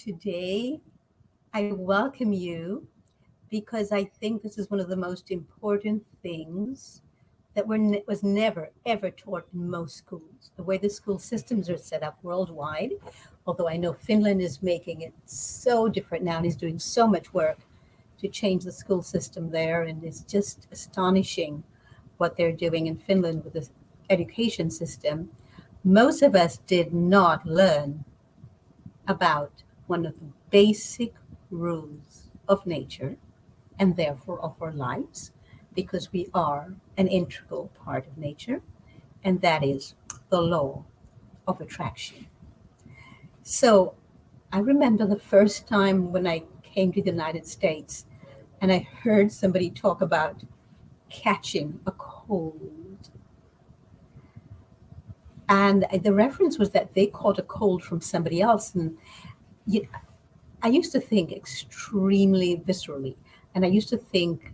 Today, I welcome you because I think this is one of the most important things that was never, ever taught in most schools. The way the school systems are set up worldwide, although I know Finland is making it so different now and is doing so much work to change the school system there. And it's just astonishing what they're doing in Finland with the education system. Most of us did not learn about one of the basic rules of nature and therefore of our lives, because we are an integral part of nature, and that is the law of attraction. So I remember the first time when I came to the United States and I heard somebody talk about catching a cold. And the reference was that they caught a cold from somebody else. And you, I used to think extremely viscerally, and I used to think,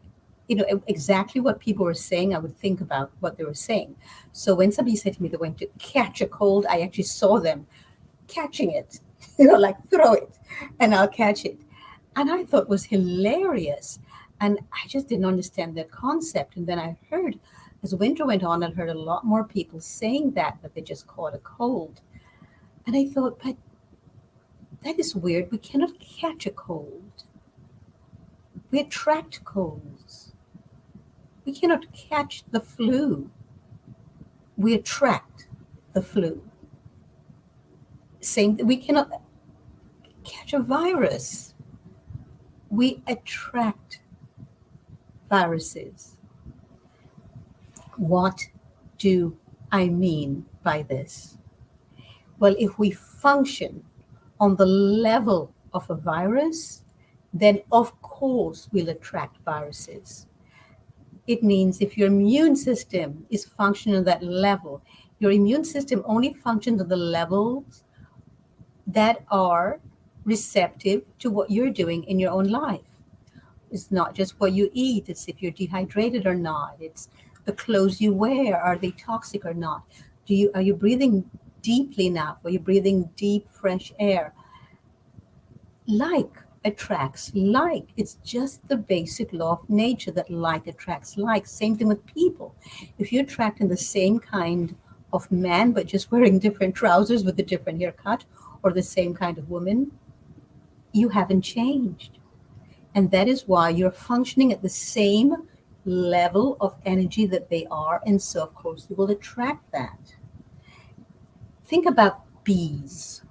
exactly what people were saying. I would think about what they were saying. So when somebody said to me they went to catch a cold, I actually saw them catching it, like throw it, and I'll catch it. And I thought it was hilarious, and I just didn't understand that concept. And then I heard, as winter went on, I heard a lot more people saying that they just caught a cold, and I thought, but that is weird. We cannot catch a cold. We attract colds. We cannot catch the flu. We attract the flu. Same, we cannot catch a virus. We attract viruses. What do I mean by this? Well, if we function on the level of a virus, then of course we'll attract viruses. It means if your immune system is functioning at that level, your immune system only functions at the levels that are receptive to what you're doing in your own life. It's not just what you eat, it's if you're dehydrated or not. It's the clothes you wear, are they toxic or not? Are you breathing deeply enough? Are you breathing deep, fresh air? Like attracts like. It's just the basic law of nature that like attracts like. Same thing with people. If you're attracting the same kind of man, but just wearing different trousers with a different haircut, or the same kind of woman, you haven't changed. And that is why you're functioning at the same level of energy that they are. And so, of course, you will attract that. Think about bees.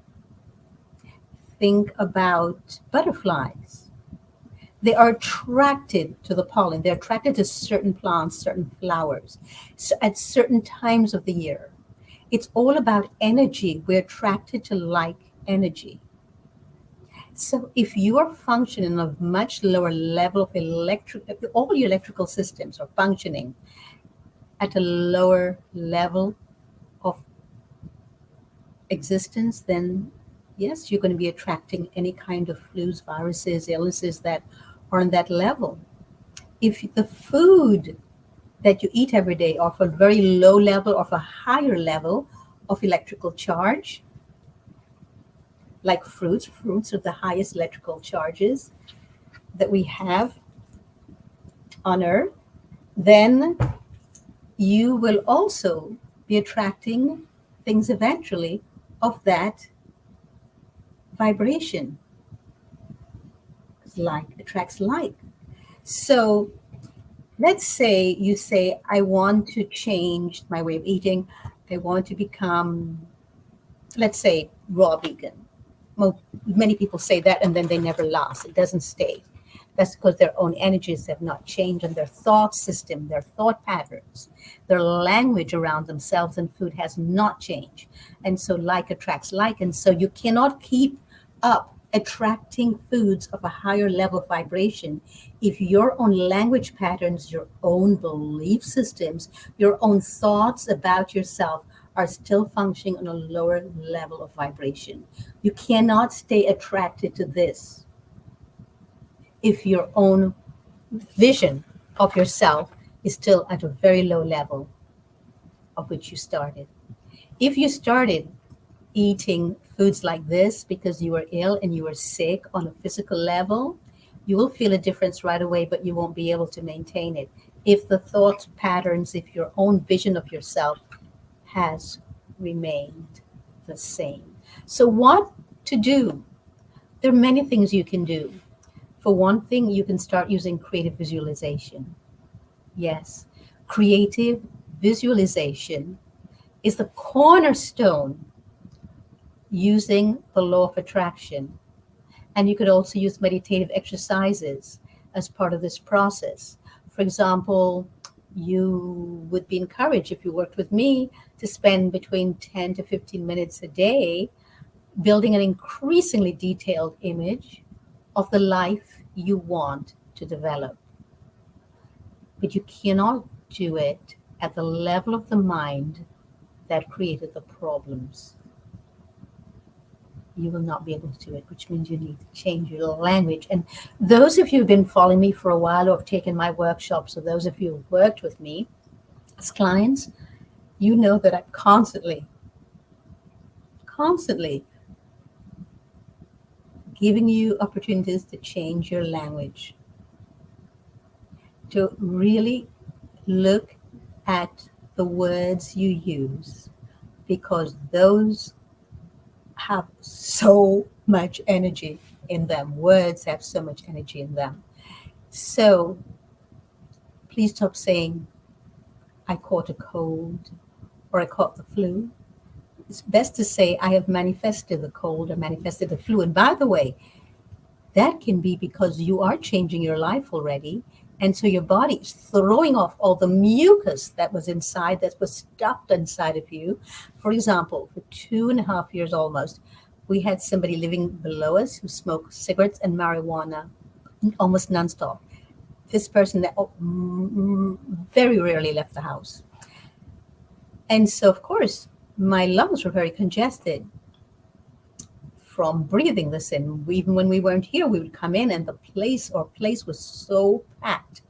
Think about butterflies. They are attracted to the pollen. They're attracted to certain plants, certain flowers, so at certain times of the year. It's all about energy. We're attracted to like energy. So if you are functioning on a much lower level of all your electrical systems are functioning at a lower level of existence, then yes, you're going to be attracting any kind of flus, viruses, illnesses that are on that level. If the food that you eat every day are of a very low level, of a higher level of electrical charge, like fruits are the highest electrical charges that we have on Earth, then you will also be attracting things eventually of that vibration. Like attracts like. So let's say you say, I want to change my way of eating. I want to become, let's say, raw vegan. Well, many people say that and then they never last. It doesn't stay. That's because their own energies have not changed, and their thought system, their thought patterns, their language around themselves and food has not changed. And so like attracts like. And so you cannot keep up attracting foods of a higher level of vibration if your own language patterns, your own belief systems, your own thoughts about yourself are still functioning on a lower level of vibration. You cannot stay attracted to this if your own vision of yourself is still at a very low level of which you started. If you started eating foods like this because you are ill and you are sick on a physical level, you will feel a difference right away, but you won't be able to maintain it. If the thought patterns, if your own vision of yourself has remained the same. So, what to do? There are many things you can do. For one thing, you can start using creative visualization. Yes, creative visualization is the cornerstone using the law of attraction. And you could also use meditative exercises as part of this process. For example, you would be encouraged, if you worked with me, to spend between 10 to 15 minutes a day building an increasingly detailed image of the life you want to develop. But you cannot do it at the level of the mind that created the problems. You will not be able to do it, which means you need to change your language. And those of you who've been following me for a while or have taken my workshops, or those of you who've worked with me as clients, you know that I'm constantly giving you opportunities to change your language, to really look at the words you use, because those have so much energy in them. Words have so much energy in them. So please stop saying, I caught a cold or I caught the flu. It's best to say, I have manifested the cold or manifested the flu. And by the way, that can be because you are changing your life already. And so your body is throwing off all the mucus that was inside, that was stuffed inside of you. For example, for 2.5 years almost, we had somebody living below us who smoked cigarettes and marijuana almost nonstop. This person that very rarely left the house. And so, of course, my lungs were very congested from breathing this in. Even when we weren't here, we would come in and the place was so packed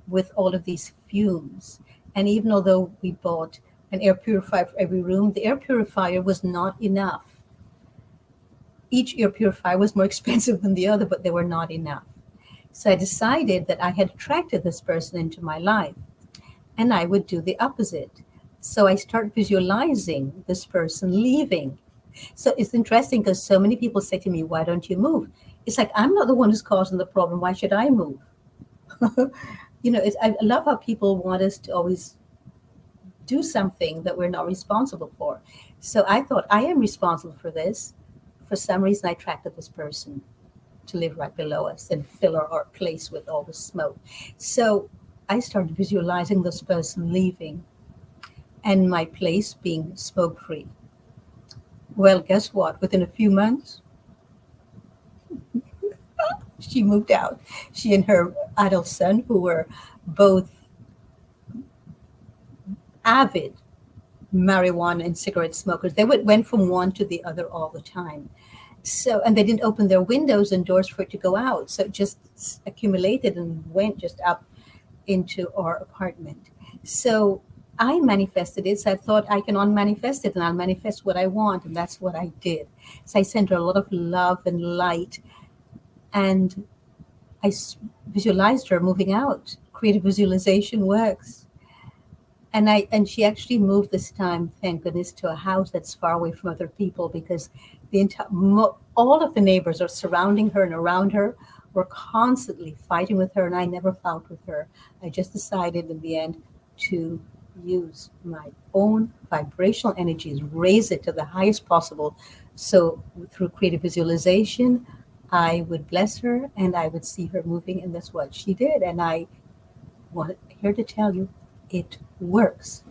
with all of these fumes. And even although we bought an air purifier for every room, the air purifier was not enough. Each air purifier was more expensive than the other, but they were not enough. So I decided that I had attracted this person into my life, and I would do the opposite. So I start visualizing this person leaving. So it's interesting because so many people say to me, why don't you move? It's like, I'm not the one who's causing the problem. Why should I move? I love how people want us to always do something that we're not responsible for. So I thought, I am responsible for this. For some reason, I attracted this person to live right below us and fill our place with all the smoke. So I started visualizing this person leaving and my place being smoke-free. Well, guess what? Within a few months, she moved out. She and her adult son, who were both avid marijuana and cigarette smokers, they went from one to the other all the time. So, and they didn't open their windows and doors for it to go out. So it just accumulated and went just up into our apartment. So I manifested it. So I thought I can unmanifest it and I'll manifest what I want. And that's what I did. So I sent her a lot of love and light. And I visualized her moving out. Creative visualization works. And she actually moved this time, thank goodness, to a house that's far away from other people, because all of the neighbors are surrounding her and around her. We're constantly fighting with her, and I never fought with her. I just decided in the end to use my own vibrational energies, raise it to the highest possible. So through creative visualization, I would bless her and I would see her moving, and that's what she did. And I want here to tell you, it works.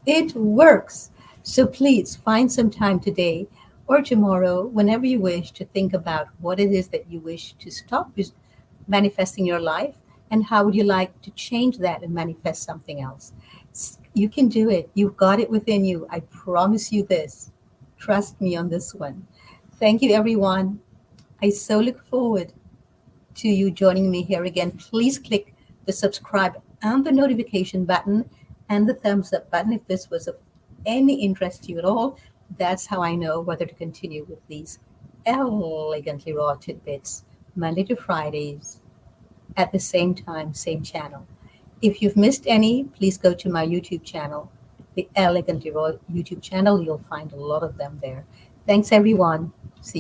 It works. So please find some time today or tomorrow, whenever you wish, to think about what it is that you wish to stop manifesting your life, and how would you like to change that and manifest something else. You can do it. You've got it within you. I promise you this. Trust me on this one. Thank you, everyone. I so look forward to you joining me here again. Please click the subscribe and the notification button and the thumbs up button if this was of any interest to you at all. That's how I know whether to continue with these elegantly raw tidbits Monday to Fridays at the same time, same channel. If you've missed any, please go to my YouTube channel, the Elegantly Raw YouTube channel. You'll find a lot of them there. Thanks, everyone. See